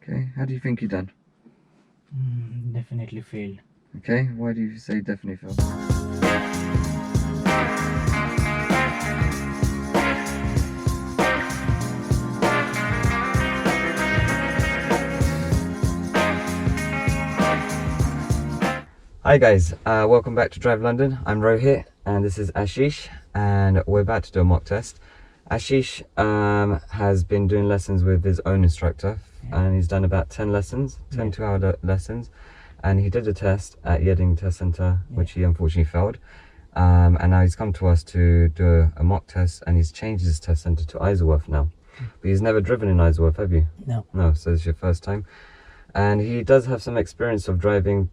Okay, how do you think you done? Definitely failed. Okay, why do you say definitely failed? Hi guys, welcome back to Drive London. I'm Rohit and this is Ashish, and we're about to do a mock test. Ashish has been doing lessons with his own instructor, and he's done about 10 lessons, 10 2-hour lessons, and he did a test at Yeading Test Centre, which he unfortunately failed. And now he's come to us to do a mock test, and he's changed his test centre to Isleworth now. But he's never driven in Isleworth, have you? No. No, so it's your first time. And he does have some experience of driving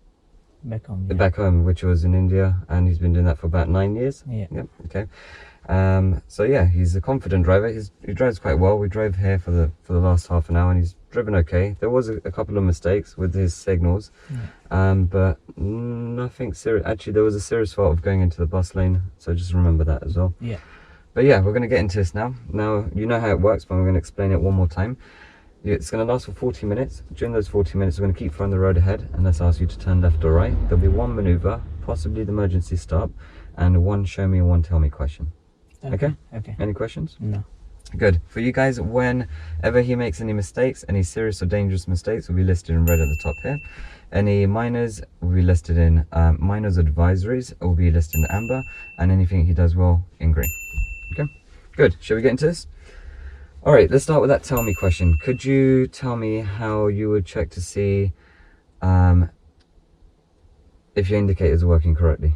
Back home. back home, which was in India, and he's been doing that for about 9 years. Yeah. Yep. Okay. So yeah, he's a confident driver. He drives quite well. We drove here for the last half an hour, and he's driven okay. There was a couple of mistakes with his signals, but nothing serious. Actually, there was a serious fault of going into the bus lane, so just remember that as well. Yeah. But yeah, we're going to get into this now. Now you know how it works, but I'm going to explain it one more time. It's going to last for 40 minutes. During those 40 minutes, we're going to keep throwing the road ahead, and let's ask you to turn left or right. There'll be one maneuver, possibly the emergency stop, and one show me and one tell me question. Okay? Okay. Any questions? No. Good. For you guys, whenever he makes any mistakes, any serious or dangerous mistakes will be listed in red at the top here. Any minors will be listed in minors advisories, will be listed in amber, and anything he does well in green. Okay? Good. Shall we get into this? All right, let's start with that tell me question. Could you tell me how you would check to see if your indicators are working correctly?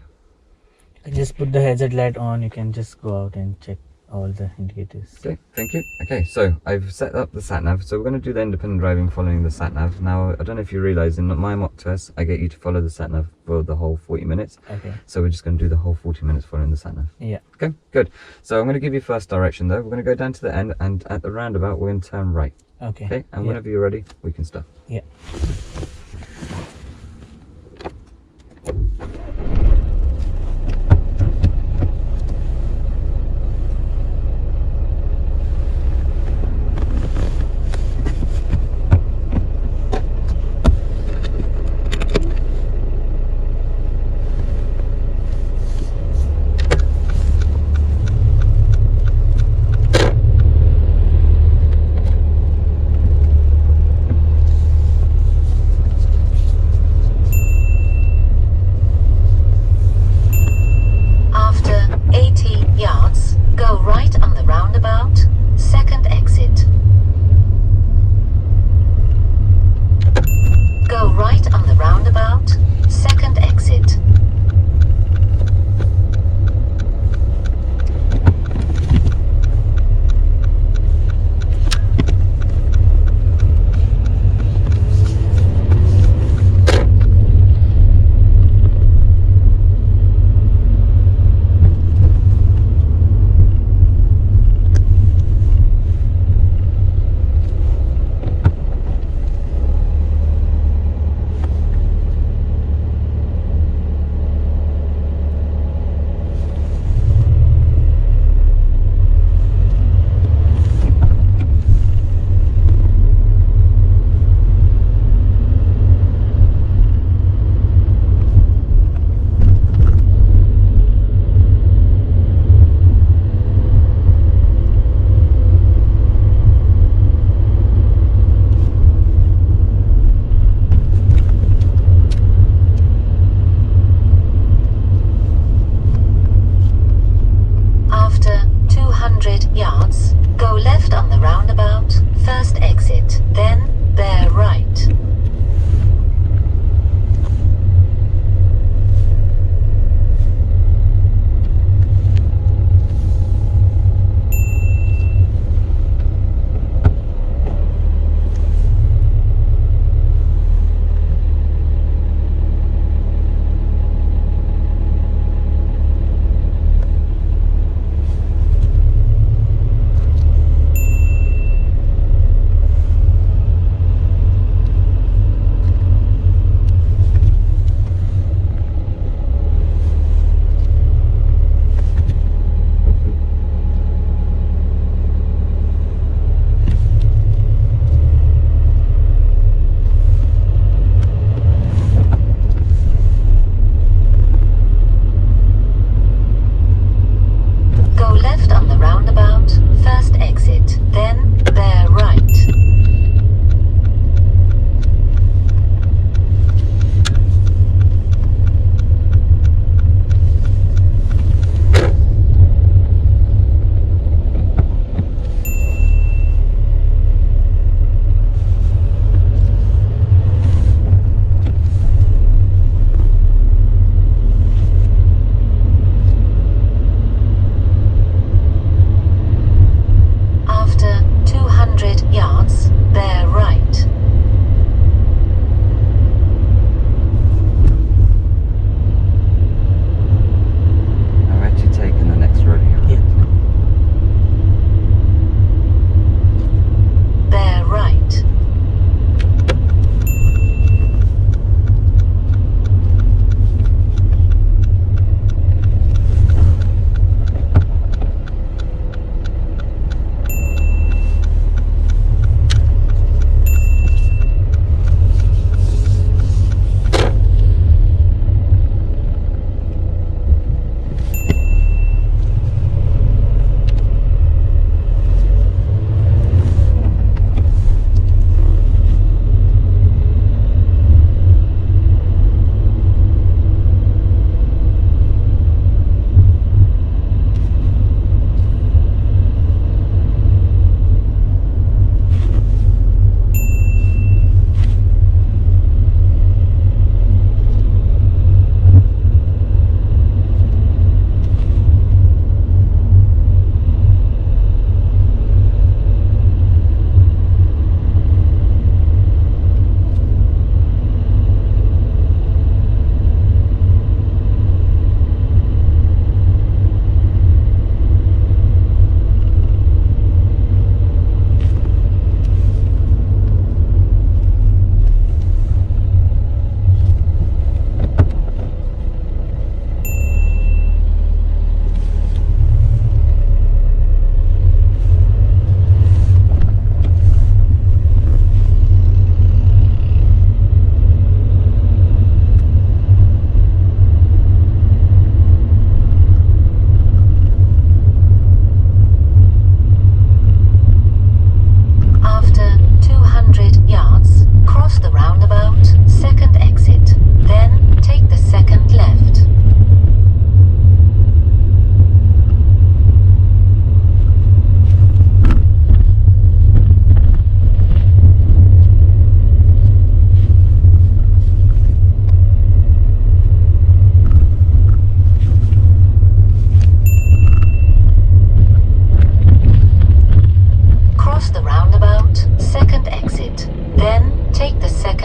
You can just put the hazard light on. You can just go out and check all the indicators. Okay, thank you. Okay, so I've set up the sat nav. So we're going to do the independent driving following the sat nav. Now, I don't know if you realize in my mock test, I get you to follow the sat nav for the whole 40 minutes. Okay. So we're just going to do the whole 40 minutes following the sat nav. Yeah. Okay, good. So I'm going to give you first direction though. We're going to go down to the end, and at the roundabout, we're going to turn right. Okay. Okay, and whenever you're ready, we can start. Yeah.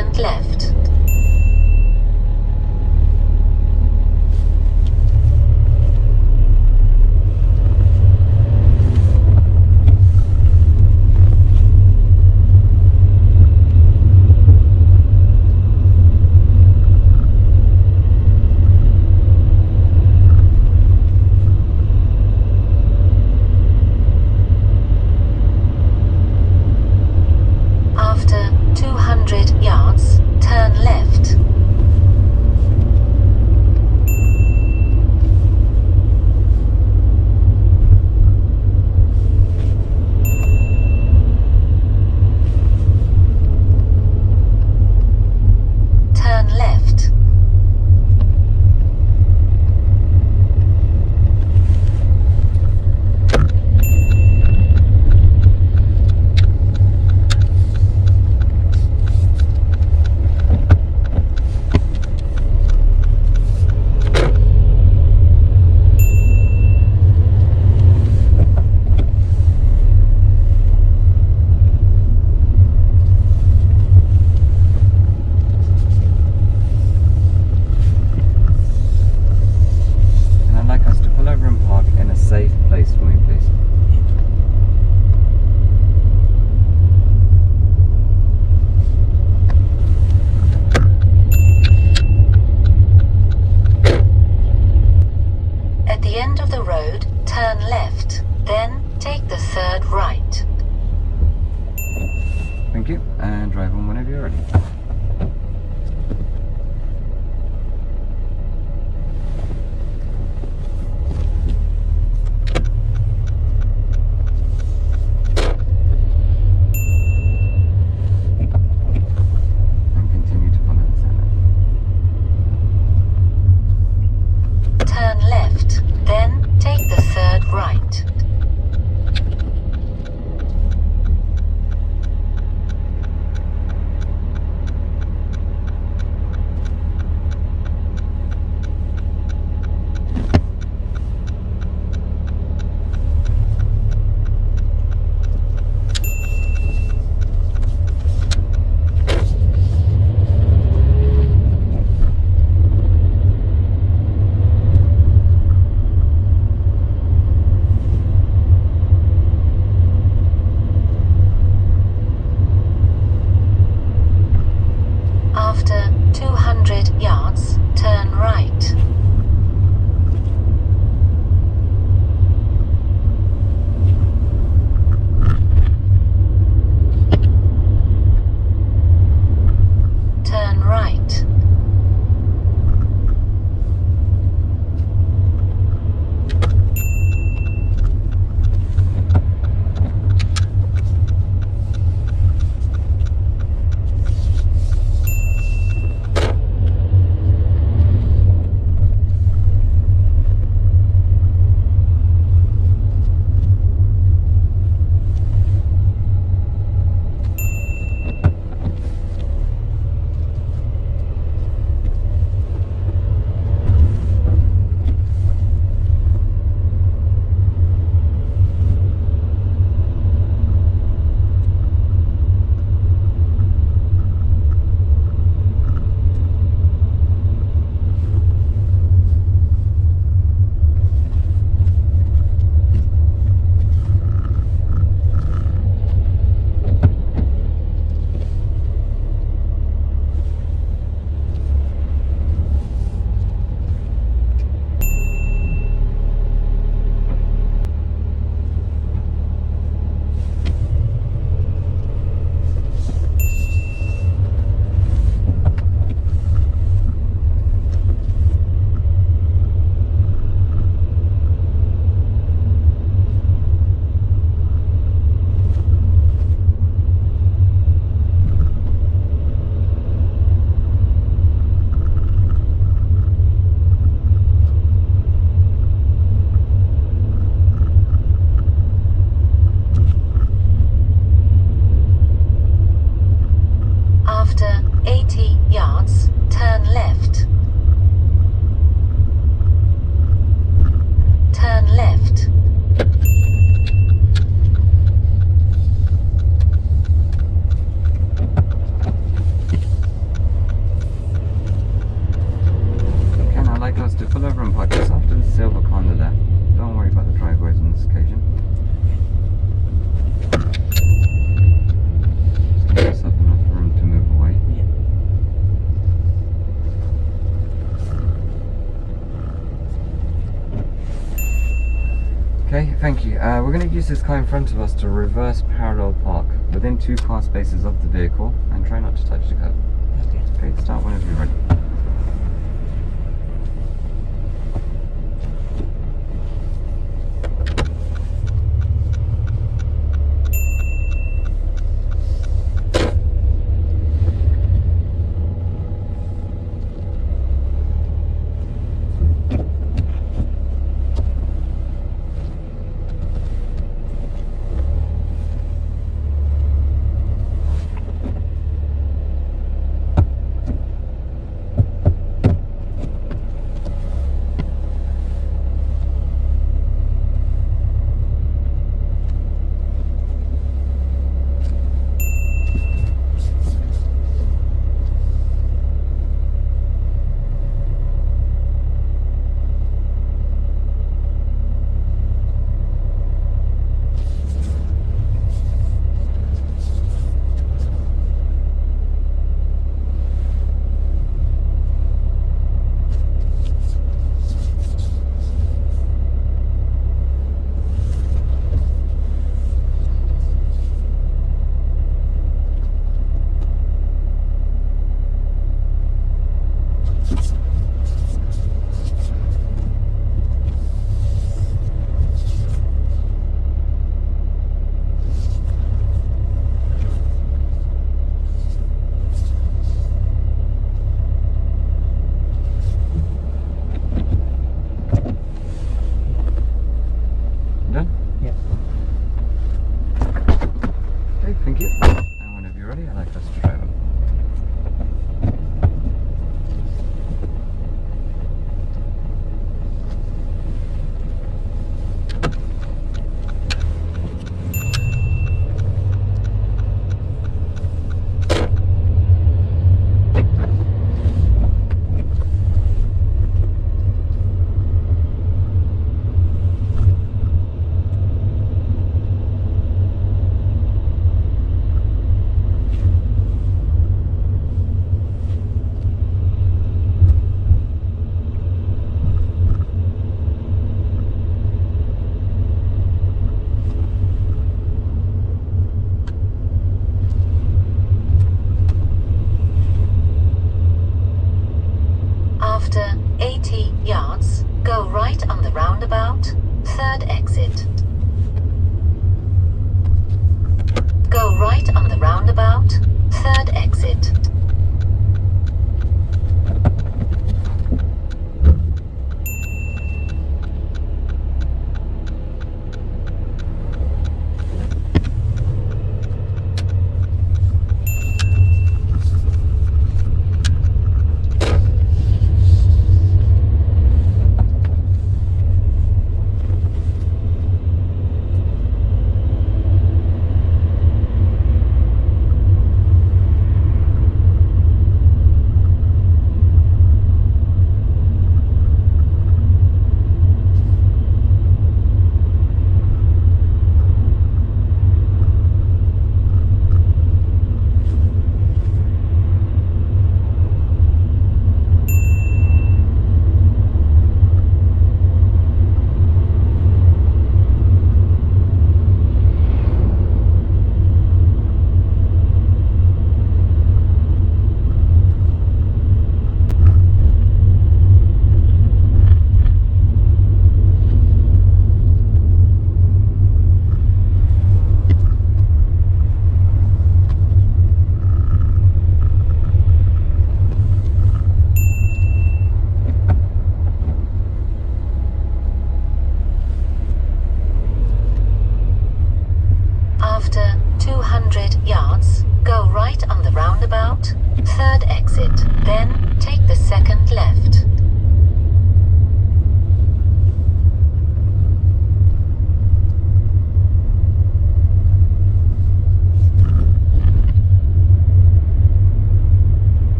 second left. After 200 yards, turn left. Turn left. And I'd like us to pull over and park in a safe place for me, please. At the end of the road, turn left. Then take the third right. Thank you, and drive on whenever you're ready. And continue to follow the center. Turn left. Then take the third right. After 200 yards, turn right. Turn right. we're going to use this car in front of us to reverse parallel park within 2 car spaces of the vehicle and try not to touch the curb. Okay. Okay, start whenever you're ready. Done? Yeah. Okay, thank you. And whenever you're ready, I'd like us to drive up.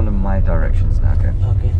follow my directions now, okay? Okay.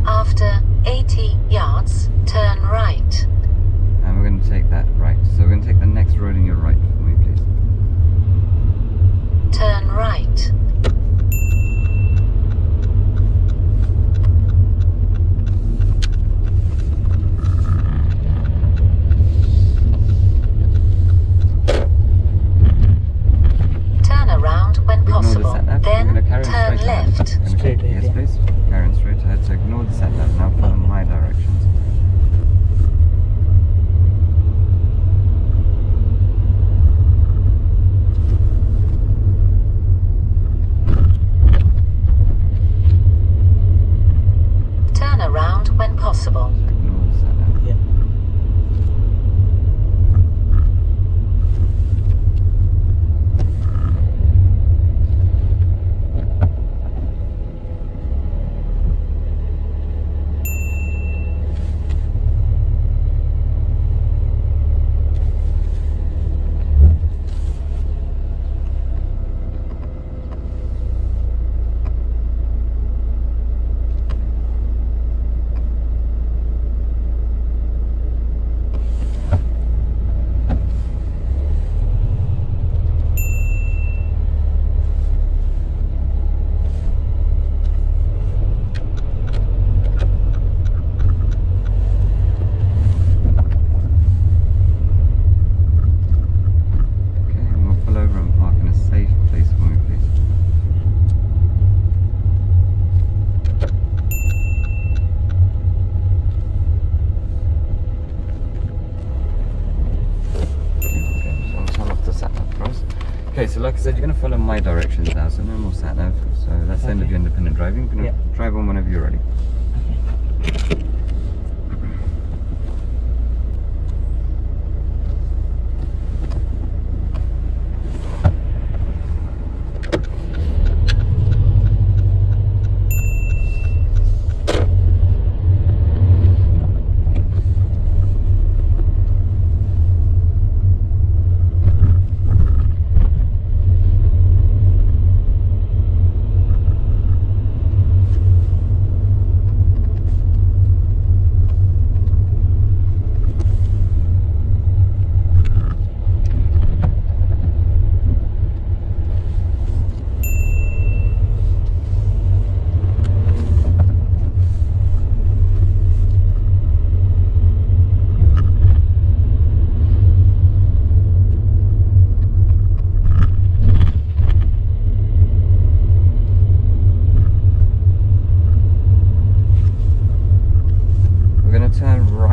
After 80 yards, turn right. And we're going to take that right. So we're going to take the next road in your right for me, please. Turn right. Turn around when Ignore the possible. sat nav. We're Then going to carry on turn straight ahead. left. We're gonna Straight yes, ahead, yeah. please. Carry on straight ahead. So ignore the sat nav. Now follow my directions. Turn around when possible. So ignore the sat nav. Yeah. Okay, and we'll pull over and park in a safe place for me, please. Okay, so I'll turn off the sat nav for us. Okay, so like I said, you're going to follow my directions now, so no more sat nav. So that's the end of Okay. your independent driving. You're going to Yeah. drive on whenever you're ready.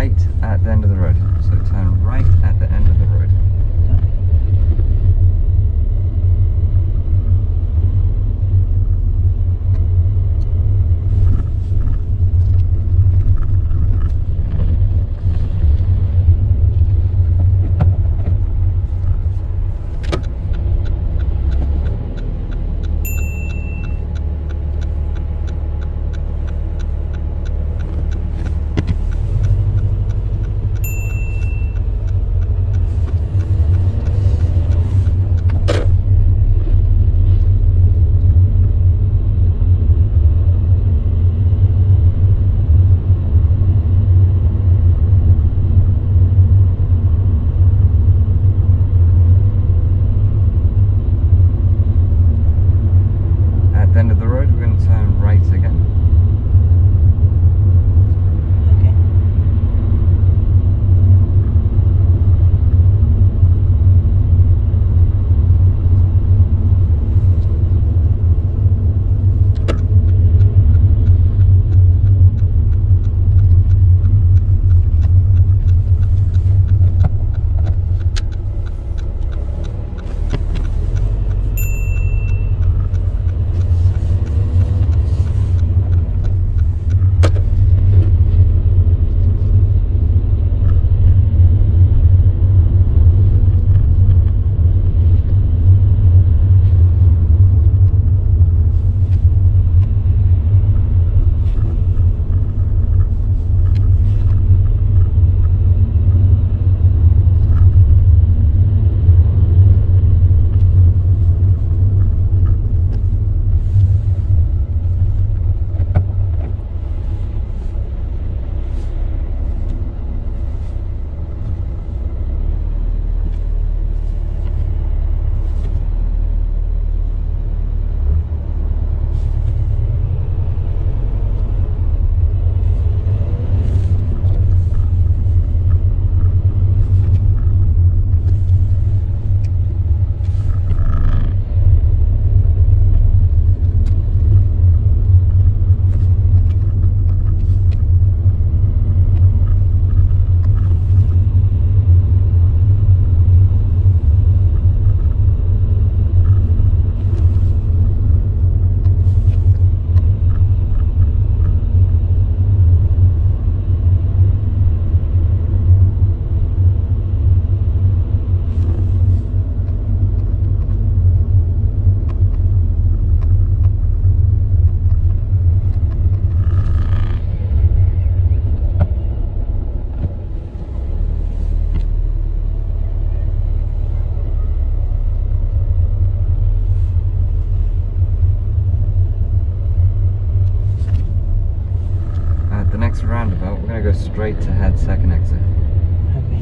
right at the end of the road. So turn right at the end of the road. At the end of the road, we're going to turn right again. Okay. Next roundabout, we're going to go straight to head second exit. Okay.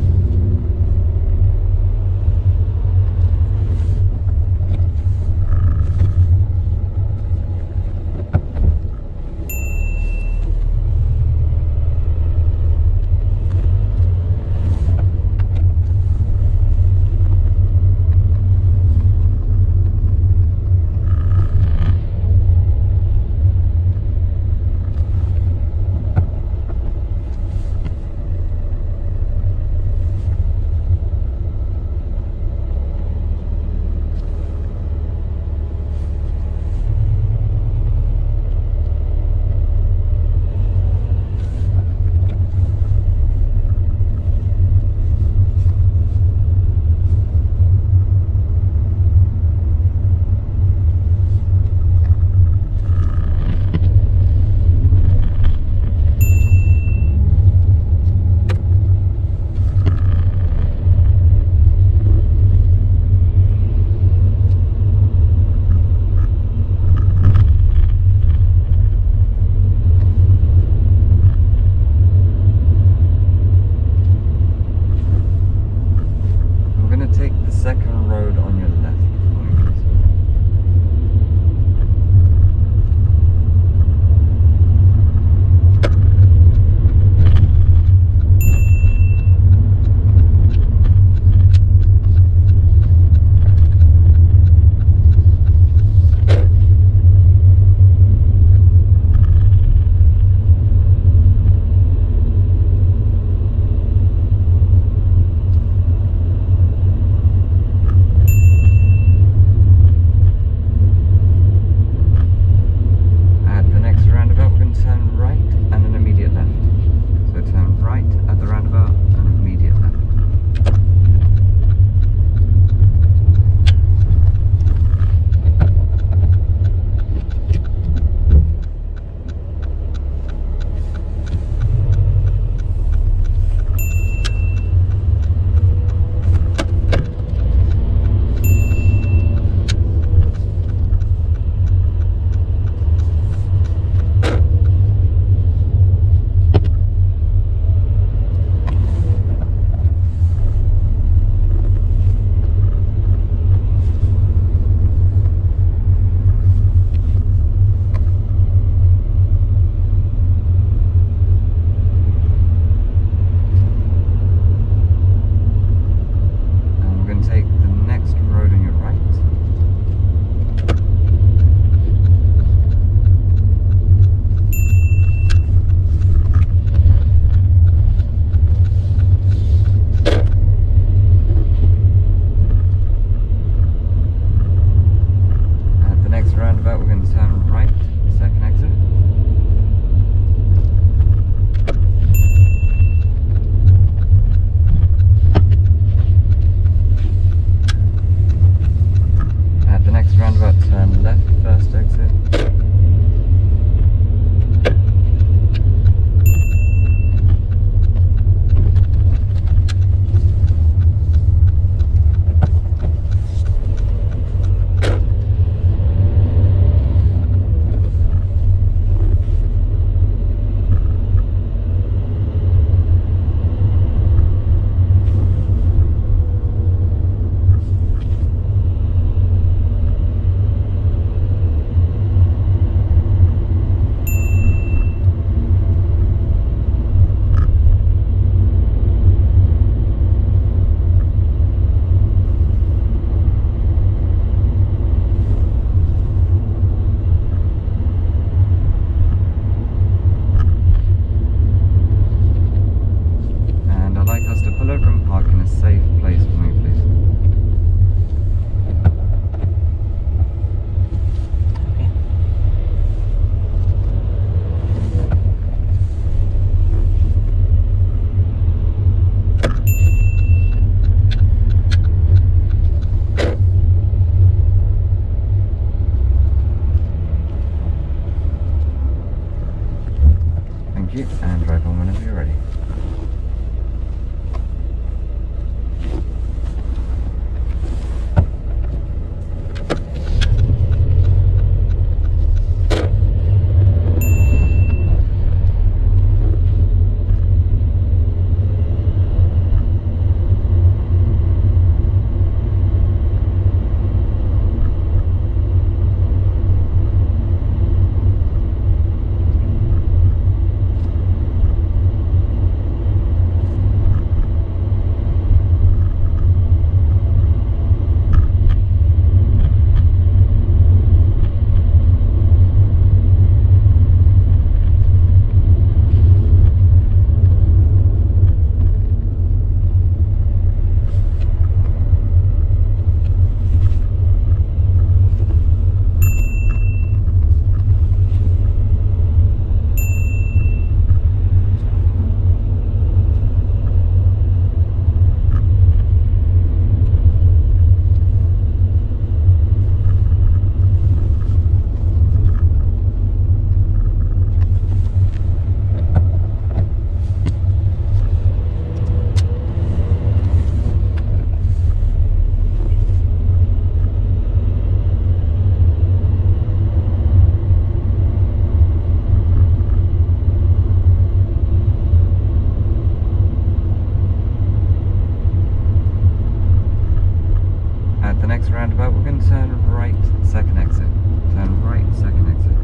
next roundabout, we're going to turn right, second exit. Turn right, second exit.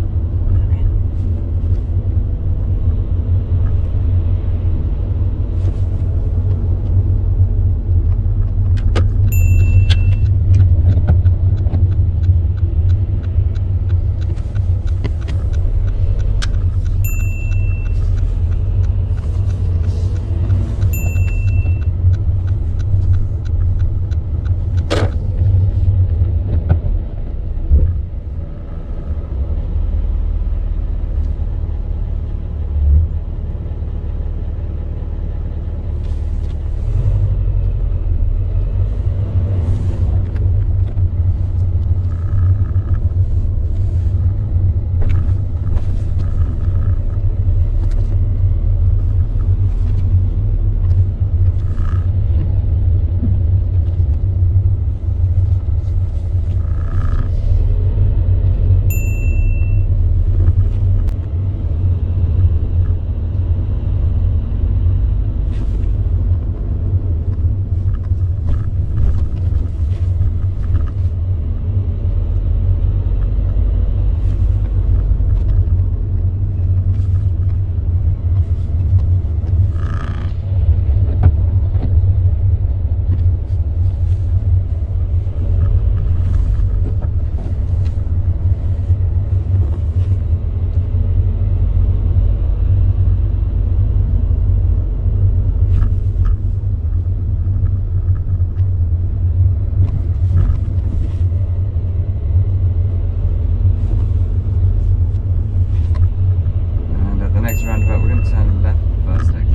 Roundabout, we're going to turn left first exit.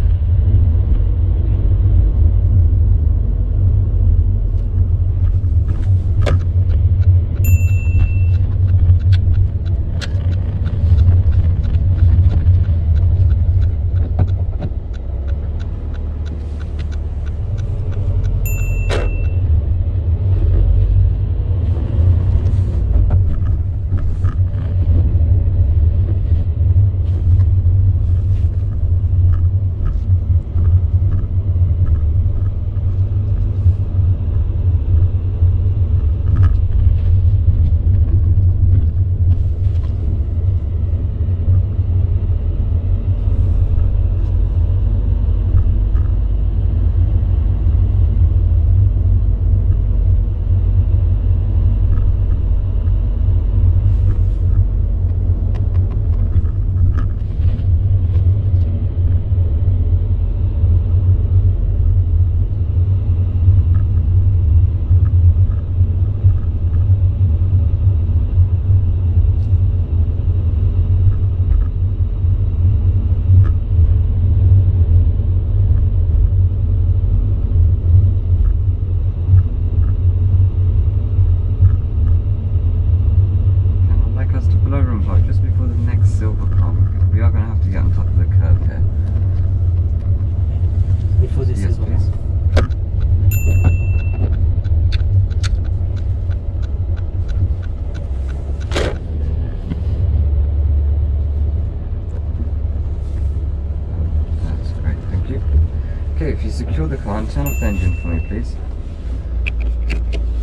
Okay, if you secure the car and turn off the engine for me, please.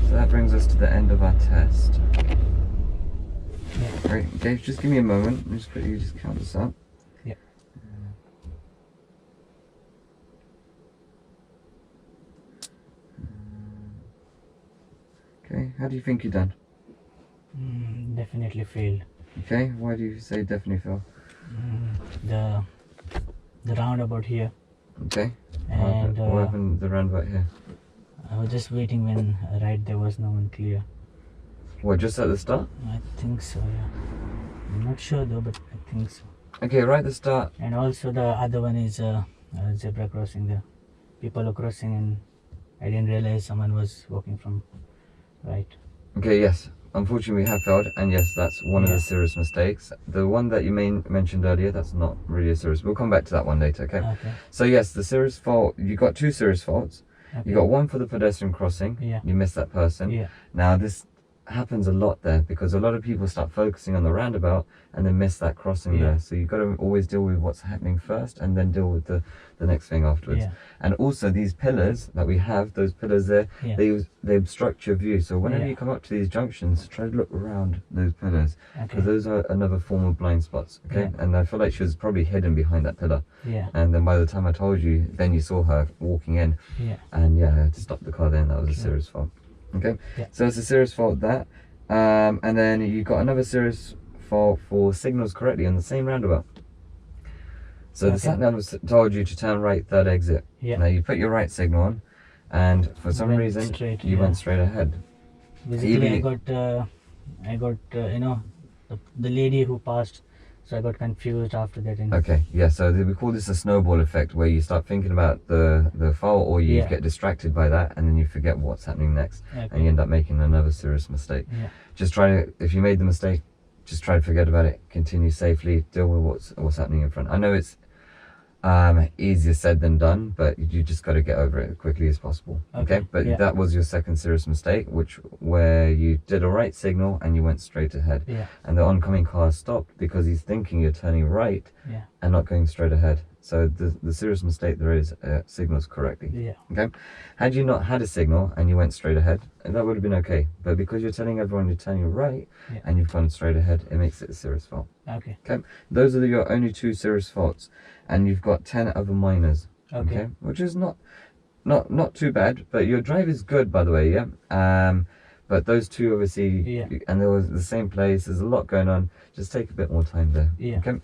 So that brings us to the end of our test. Yeah. Great, Dave, just give me a moment. Let me just quickly just count this up. Yeah. Okay, how do you think you've done? Definitely failed. Okay, why do you say definitely fail? The roundabout here. Okay. And what happened the roundabout here? I was just waiting when right there was no one clear. What, just at the start? I think so, yeah. I'm not sure though, but I think so. Okay, right at the start. And also the other one is zebra crossing. The people are crossing and I didn't realize someone was walking from right. Okay, yes. Unfortunately, we have failed, and yes, that's one of the serious mistakes. The one that you mentioned earlier, that's not really a serious. We'll come back to that one later, okay? Okay. So yes, the serious fault, you got two serious faults. Okay. You got one for the pedestrian crossing. Yeah. You missed that person. Yeah. Now this happens a lot there because a lot of people start focusing on the roundabout and then miss that crossing there. So you've got to always deal with what's happening first and then deal with the next thing afterwards. And also these pillars that we have, those pillars there, they obstruct your view. So whenever you come up to these junctions, try to look around those pillars because those are another form of blind spots. Okay, and I feel like she was probably hidden behind that pillar. And then by the time I told you, then you saw her walking in. And I had to stop the car there, and that was a serious fault. Okay, so it's a serious fault that, and then you got another serious fault for signals correctly on the same roundabout. So the sat nav was told you to turn right, third exit. Now you put your right signal on, and for some reason you went straight ahead. Basically, I got you know, the lady who passed. So I got confused after that. Okay, so we call this a snowball effect, where you start thinking about the fault, or you get distracted by that, and then you forget what's happening next, and you end up making another serious mistake. Just try to, if you made the mistake, just try to forget about it, continue safely, deal with what's happening in front. I know it's easier said than done, but you just got to get over it as quickly as possible. Okay, but that was your second serious mistake, where you did a right signal and you went straight ahead, and the oncoming car stopped because he's thinking you're turning right and not going straight ahead. So the serious mistake there is signals correctly. Okay, had you not had a signal and you went straight ahead, that would have been okay, but because you're telling everyone you're turning right and you've gone straight ahead, it makes it a serious fault. Okay, those are your only 2 serious faults, and you've got 10 other minors. Okay, which is not too bad, but your drive is good, by the way. But those 2 obviously, and there was the same place, there's a lot going on, just take a bit more time there. Okay,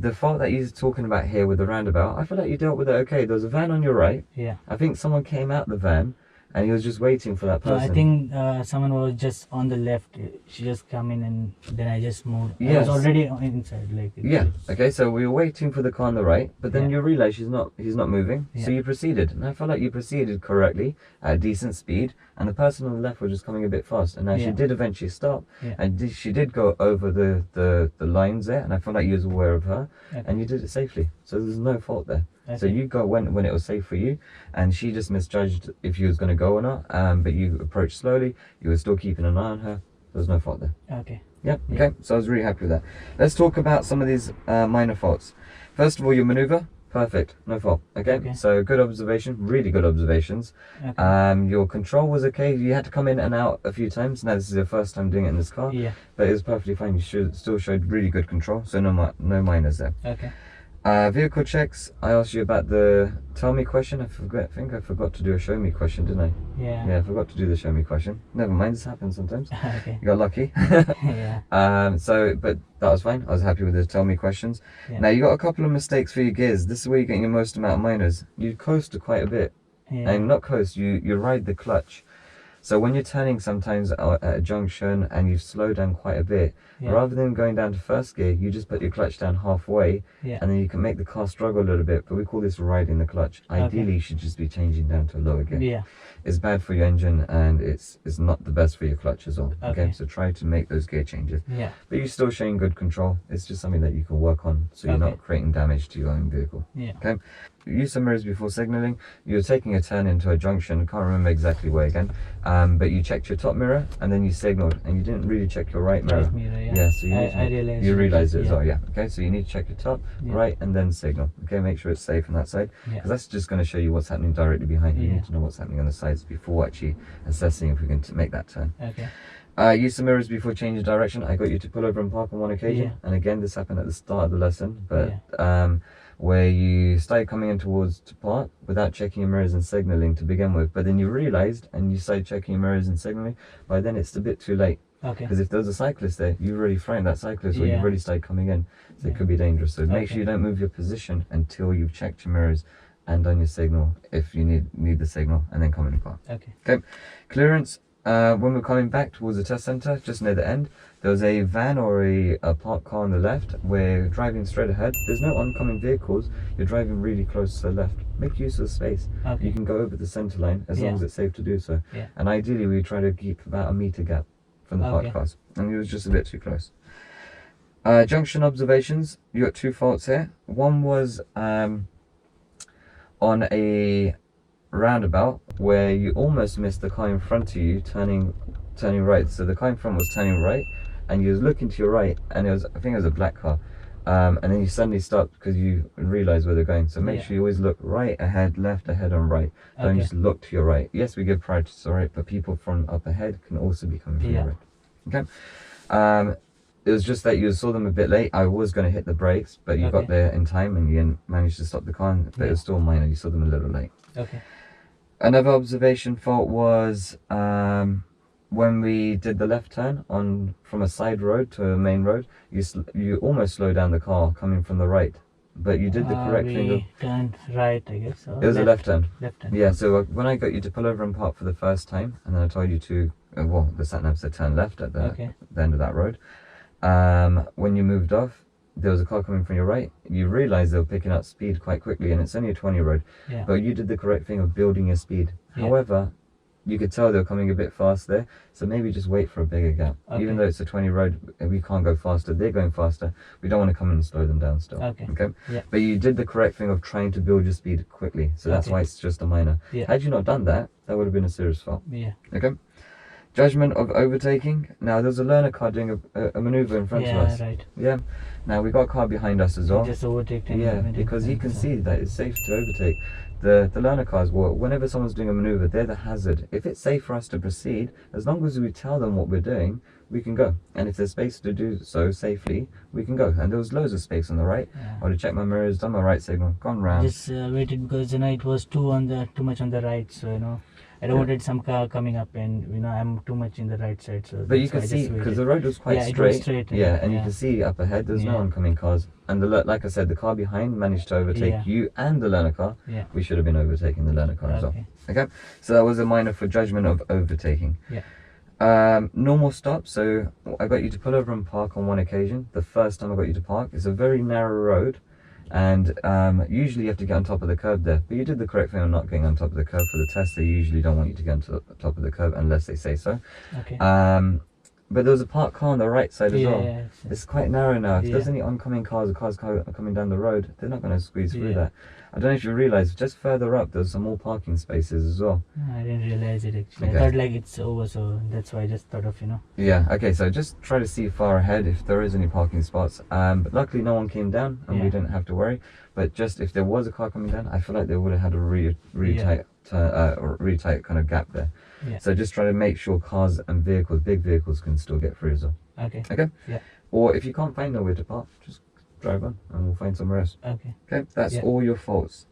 the fault that you're talking about here with the roundabout, I feel like you dealt with it okay. There was a van on your right. I think someone came out the van and he was just waiting for that person. No, I think someone was just on the left. She just come in and then I just moved. I was already inside. Okay, so we were waiting for the car on the right, but then you realize he's not moving, so you proceeded. And I felt like you proceeded correctly at a decent speed, and the person on the left was just coming a bit fast. And now she did eventually stop, and she did go over the lines there, and I felt like you was aware of her, and you did it safely. So there's no fault there. So you go when it was safe for you, and she just misjudged if you was going to go or not. But you approached slowly. You were still keeping an eye on her. There was no fault there. Okay. Okay. So I was really happy with that. Let's talk about some of these minor faults. First of all, your maneuver, perfect, no fault. Okay. So good observation, really good observations. Your control was okay. You had to come in and out a few times. Now this is your first time doing it in this car. But it was perfectly fine. You still showed really good control. So no minors there. Okay. Vehicle checks, I asked you about the tell me question. I think I forgot to do a show me question, didn't I? Yeah, I forgot to do the show me question. Never mind, this happens sometimes. You got lucky. But that was fine. I was happy with the tell me questions. Now you got a couple of mistakes for your gears. This is where you're getting your most amount of minors. You coast quite a bit. And not coast, you ride the clutch. So when you're turning sometimes at a junction and you slow down quite a bit, rather than going down to first gear, you just put your clutch down halfway, and then you can make the car struggle a little bit, but we call this riding the clutch. Ideally, you should just be changing down to a lower gear. It's bad for your engine, and it's not the best for your clutch as well. Okay, so try to make those gear changes. But you're still showing good control. It's just something that you can work on, so you're not creating damage to your own vehicle. Okay. Use some mirrors before signaling. You're taking a turn into a junction, can't remember exactly where again, but you checked your top mirror and then you signaled, and you didn't really check your right mirror. So you realized it as well. Okay, so you need to check your top, right, and then signal. Okay, make sure it's safe on that side, because that's just going to show you what's happening directly behind you. You need to know what's happening on the sides before actually assessing if we can make that turn. Use some mirrors before changing direction. I got you to pull over and park on one occasion, and again this happened at the start of the lesson, but where you started coming in towards to park without checking your mirrors and signaling to begin with, but then you realized and you started checking your mirrors and signaling. By then it's a bit too late, because if there's a cyclist there, you've already frightened that cyclist, or you've already started coming in, so it could be dangerous. So make sure you don't move your position until you've checked your mirrors and done your signal if you need the signal, and then come in the car. Okay. Clearance. When we're coming back towards the test center, just near the end, there was a van or a parked car on the left. We're driving straight ahead. There's no oncoming vehicles. You're driving really close to the left. Make use of the space. You can go over the center line as long as it's safe to do so. And ideally, we try to keep about a meter gap from the parked cars. And it was just a bit too close. Junction observations. You got 2 faults here. One was on a roundabout where you almost missed the car in front of you turning turning right. So the car in front was turning right, and you was looking to your right, and I think it was a black car. And then you suddenly stopped because you realised where they're going. So make sure you always look right ahead, left ahead, and right. Don't just look to your right. Yes, we give priority to the right, but people from up ahead can also be coming from your right. Okay. It was just that you saw them a bit late. I was going to hit the brakes, but you got there in time and you managed to stop the car. But it was still minor. You saw them a little late. Okay. Another observation fault was when we did the left turn from a side road to a main road, you almost slowed down the car coming from the right, but you did the correct thing. We turned right, I guess. It was a left turn. Left turn. Yeah. So when I got you to pull over and park for the first time, and then I told you to, the sat nav said turn left at the end of that road. When you moved off, there was a car coming from your right. You realised they were picking up speed quite quickly, and it's only a 20 road. Yeah. But you did the correct thing of building your speed. Yeah. However, you could tell they were coming a bit fast there, so maybe just wait for a bigger gap. Okay. Even though it's a 20 road, we can't go faster. They're going faster. We don't want to come in and slow them down still. Okay. Yeah. But you did the correct thing of trying to build your speed quickly, so that's why it's just a minor. Yeah. Had you not done that, that would have been a serious fault. Yeah. Okay. Judgment of overtaking. Now there's a learner car doing a maneuver in front of us. Yeah, right. Yeah. Now we got a car behind us as well. Just overtaken. Yeah, because he can see that it's safe to overtake. The learner cars, whenever someone's doing a maneuver, they're the hazard. If it's safe for us to proceed, as long as we tell them what we're doing, we can go. And if there's space to do so safely, we can go. And there was loads of space on the right. Yeah. I would have checked my mirrors, done my right signal, gone round. Just waited because it was too much on the right, so I don't wanted some car coming up and I'm too much in the right side. So but you can see because the road was quite straight. It was straight. And you can see up ahead there's no oncoming cars. And like I said, the car behind managed to overtake you and the learner car. Yeah. We should have been overtaking the learner car as well. Okay. So that was a minor for judgment of overtaking. Yeah. Normal stop. So I got you to pull over and park on one occasion. The first time I got you to park, it's a very narrow road. And usually you have to get on top of the curb there, but you did the correct thing on not getting on top of the curb. For the test, they usually don't want you to get on the top of the curb unless they say so. Okay. But there was a parked car on the right side as well. Yeah, it's quite narrow now. If there's any oncoming cars or cars coming down the road, they're not going to squeeze through that. I don't know if you realise, just further up there's some more parking spaces as well. I didn't realise it actually. I thought like it's over, so that's why I just thought of Yeah, okay, so just try to see far ahead if there is any parking spots. But luckily no one came down and we didn't have to worry. But just if there was a car coming down, I feel like they would have had a really tight kind of gap there. Yeah. So just try to make sure cars and big vehicles can still get through as well. Okay. Okay? Yeah. Or if you can't find nowhere to park, just drive on and we'll find somewhere else. Okay. Okay, that's all your faults.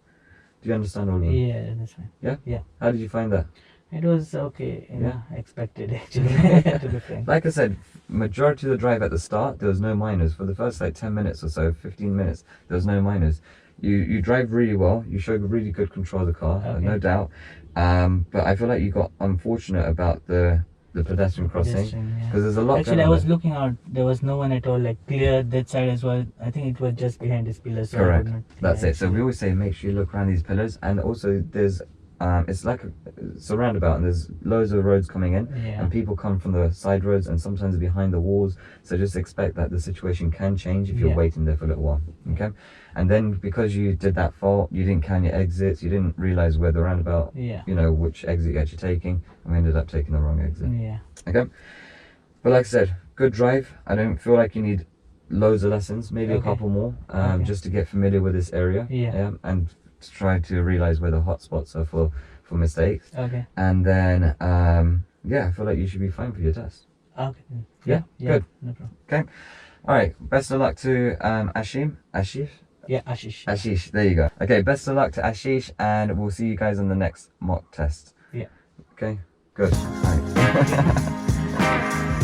Do you understand all of them? Yeah, that's fine. Yeah? Yeah. How did you find that? It was okay, expected actually. Like I said, majority of the drive at the start, there was no minors. For the first 10 minutes or so, 15 minutes, there was no minors. You drive really well, you show really good control of the car, no doubt. But I feel like you got unfortunate about the pedestrian crossing because there's a lot. Actually, I was looking out. There was no one at all. Like clear that side as well. I think it was just behind this pillar. So correct. That's it. So we always say make sure you look around these pillars, and also there's it's like it's a roundabout and there's loads of roads coming in and people come from the side roads and sometimes behind the walls, so just expect that the situation can change if you're waiting there for a little while. Okay. And then because you did that fault, you didn't count your exits, you didn't realize where the roundabout, which exit you're actually taking, and we ended up taking the wrong exit. Okay. But like I said, good drive. I don't feel like you need loads of lessons, maybe a couple more, just to get familiar with this area. And to try to realize where the hot spots are for mistakes. Okay. And then I feel like you should be fine for your test. Okay. Yeah. Good. No problem. Okay. All right. Best of luck to Ashish. Yeah, Ashish. Ashish. There you go. Okay. Best of luck to Ashish, and we'll see you guys on the next mock test. Yeah. Okay. Good. All right.